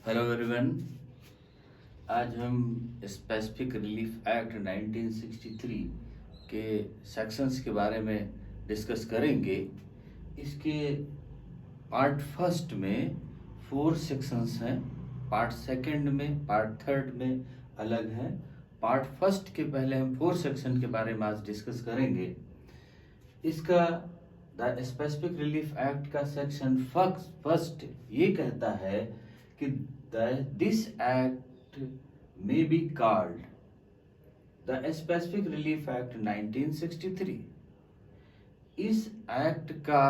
Hello everyone. आज हम specific relief act 1963 के सेक्शंस के बारे में डिस्कस करेंगे। इसके पार्ट फर्स्ट में 4 सेक्शंस हैं, पार्ट सेकंड में, पार्ट थर्ड में अलग हैं। पार्ट फर्स्ट के पहले हम 4 सेक्शन के बारे में आज डिस्कस करेंगे। इसका द स्पेसिफिक रिलीफ एक्ट का सेक्शन फर्स्ट ये कहता है कि this act may be called the Specific Relief Act 1963। इस एक्ट का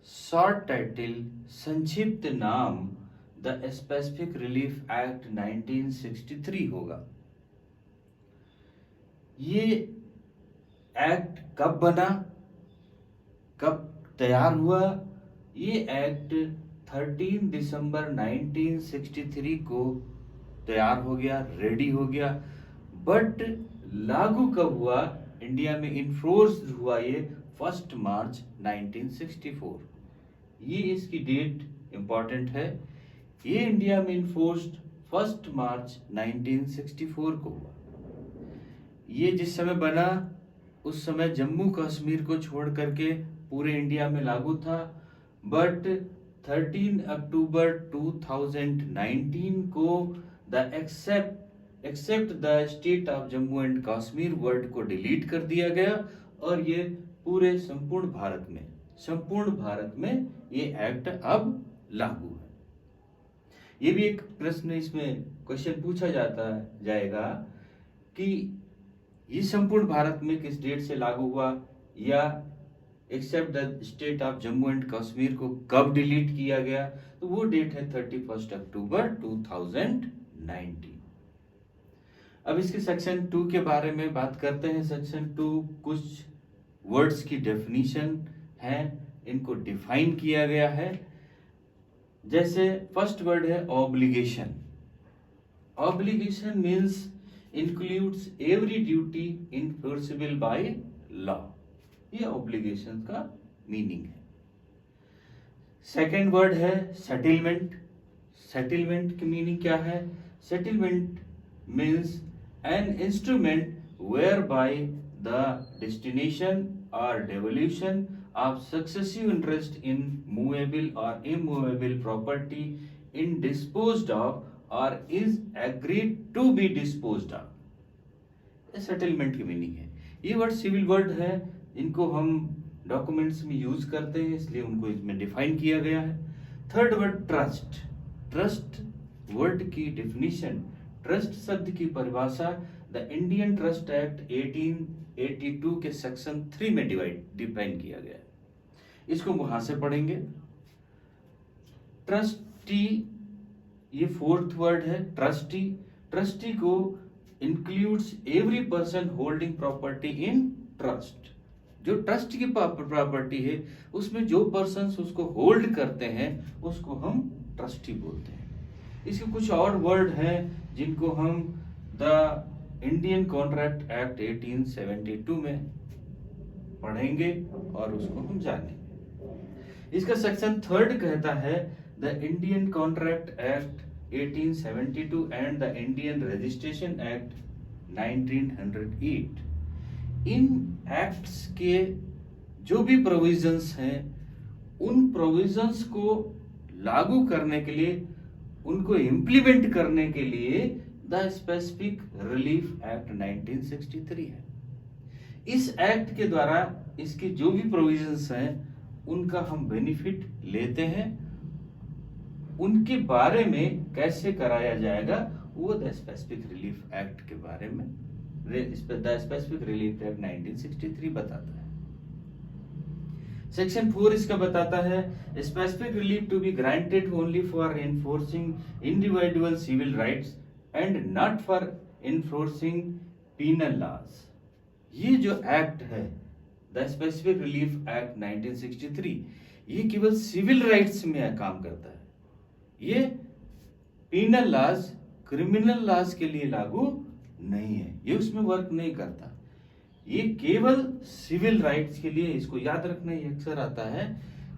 शॉर्ट टाइटल, संक्षिप्त नाम द स्पेसिफिक रिलीफ एक्ट 1963 होगा। ये एक्ट कब बना, कब तैयार हुआ? ये एक्ट 13 दिसंबर 1963 को तैयार हो गया, रेडी हो गया। बट लागू कब हुआ इंडिया में, इन्फोर्स हुआ ये 1 मार्च 1964। ये इसकी डेट इंपॉर्टेंट है। ये इंडिया में इन्फोर्स्ड 1 मार्च 1964 को हुआ। ये जिस समय बना उस समय जम्मू कश्मीर को छोड़ करके पूरे इंडिया में लागू था। बट 13 अक्टूबर 2019 को the except the state of Jammu and Kashmir word को डिलीट कर दिया गया और ये पूरे संपूर्ण भारत में ये एक्ट अब लागू है। ये भी एक प्रश्न इसमें क्वेश्चन पूछा जाएगा कि ये संपूर्ण भारत में किस डेट से लागू हुआ, या except the state of Jammu and Kashmir को कब डिलीट किया गया? तो वो डेट है 31 अक्टूबर 2019। अब इसके सेक्शन 2 के बारे में बात करते हैं। सेक्शन 2 कुछ वर्ड्स की डेफिनेशन है, इनको डिफाइन किया गया है। जैसे फर्स्ट वर्ड है obligation. Obligation means includes every duty enforceable by law. ये ऑब्लिगेशन का मीनिंग है। सेकेंड वर्ड है सेटलमेंट। सेटलमेंट की मीनिंग क्या है? Settlement means an instrument whereby the destination or devolution of successive interest in movable or immovable property in disposed of or is agreed to be disposed of. Settlement की meaning है। ये word civil word है, इनको हम documents में use करते हैं, इसलिए उनको इसमें डिफाइन किया गया है। Third word trust. Trust word की डेफिनेशन, ट्रस्ट शब्द की परिभाषा द इंडियन ट्रस्ट एक्ट 1882 के सेक्शन 3 में डिफाइन किया गया है। इसको वहां से पढ़ेंगे। ट्रस्टी, ये फोर्थ वर्ड है ट्रस्टी। ट्रस्टी को includes every person holding property in trust. जो ट्रस्ट की प्रॉपर्टी है उसमें जो पर्सन्स उसको होल्ड करते हैं उसको हम ट्रस्टी बोलते हैं। इसके कुछ और वर्ड हैं जिनको हम द इंडियन कॉन्ट्रैक्ट एक्ट 1872 में पढ़ेंगे और उसको हम जानेंगे। इसका सेक्शन 3 कहता है the Indian contract act 1872 and the Indian registration act 1908। In acts के जो भी प्रोविजंस हैं उन प्रोविजंस को लागू करने के लिए, उनको इम्प्लीमेंट करने के लिए द स्पेसिफिक रिलीफ एक्ट 1963 है। इस एक्ट के द्वारा इसके जो भी प्रोविजंस हैं उनका हम बेनिफिट लेते हैं। उनके बारे में कैसे कराया जाएगा वो द स्पेसिफिक रिलीफ एक्ट के बारे में द स्पेसिफिक रिलीफ एक्ट 1963 बताता है। सेक्शन 4 इसका बताता है specific relief to be granted only for enforcing individual civil rights and not for enforcing penal laws. ये जो एक्ट है द स्पेसिफिक रिलीफ एक्ट 1963, ये केवल सिविल राइट्स में काम करता है। ये पीनल लॉज, क्रिमिनल लॉज के लिए लागू नहीं है, ये उसमें वर्क नहीं करता। ये केवल सिविल राइट्स के लिए, इसको याद रखना, ये अक्सर आता है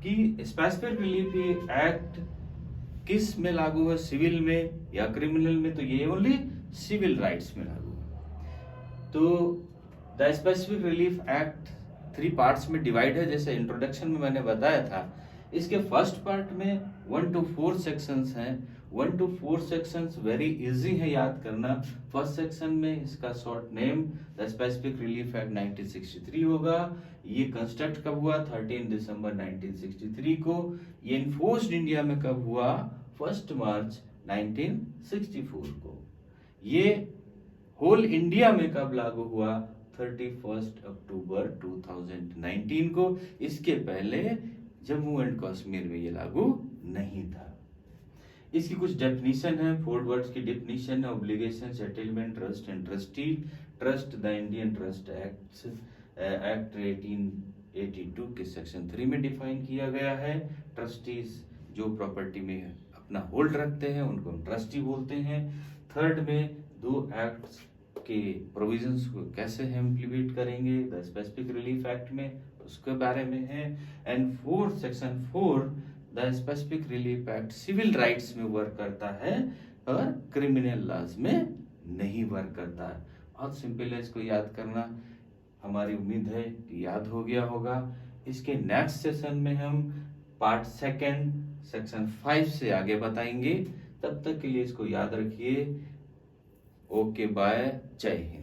कि स्पेसिफिक रिलीफ एक्ट किस में लागू है, सिविल में या क्रिमिनल में, तो ये ओनली सिविल राइट्स में लागू है। तो the specific relief act 3 parts में डिवाइड है, जैसे इंट्रोडक्शन में मैंने बताया था। इसके फर्स्ट पार्ट में 1 to 4 सेक्शंस हैं। 1 to 4 सेक्शंस वेरी इजी है याद करना। फर्स्ट सेक्शन में इसका short name the specific relief act 1963 होगा। ये कंस्ट्रक्ट कब हुआ, 13 दिसंबर 1963 को। ये इन्फोर्स्ड इंडिया में कब हुआ, 1 मार्च 1964 को। ये होल इंडिया में कब लागू हुआ, 31 अक्टूबर 2019 को। इसके पहले जम्मू एंड कश्मीर में ये लागू नहीं था। इसकी कुछ डेफिनेशन है, 4 वर्ड्स की डेफिनेशन है। Obligation, settlement, trust and trustee. Trust the Indian trust act 1882 के सेक्शन 3 में डिफाइन किया गया है। ट्रस्टीज जो प्रॉपर्टी में अपना होल्ड रखते हैं उनको हम ट्रस्टी बोलते हैं। थर्ड में 2 एक्ट्स के प्रोविजंस को कैसे हम इम्प्लीमेंट करेंगे द स्पेसिफिक रिलीफ एक्ट में, उसके बारे में है। And 4 section 4 the specific relief act civil rights में वर्क करता है और क्रिमिनल लॉज में नहीं वर्क करता है। बहुत सिंपल है इसको याद करना। हमारी उम्मीद है कि याद हो गया होगा। इसके नेक्स्ट सेशन में हम पार्ट 2 सेक्शन 5 से आगे बताएंगे। तब तक के लिए इसको याद रखिए। ओके बाय, जय हिंद।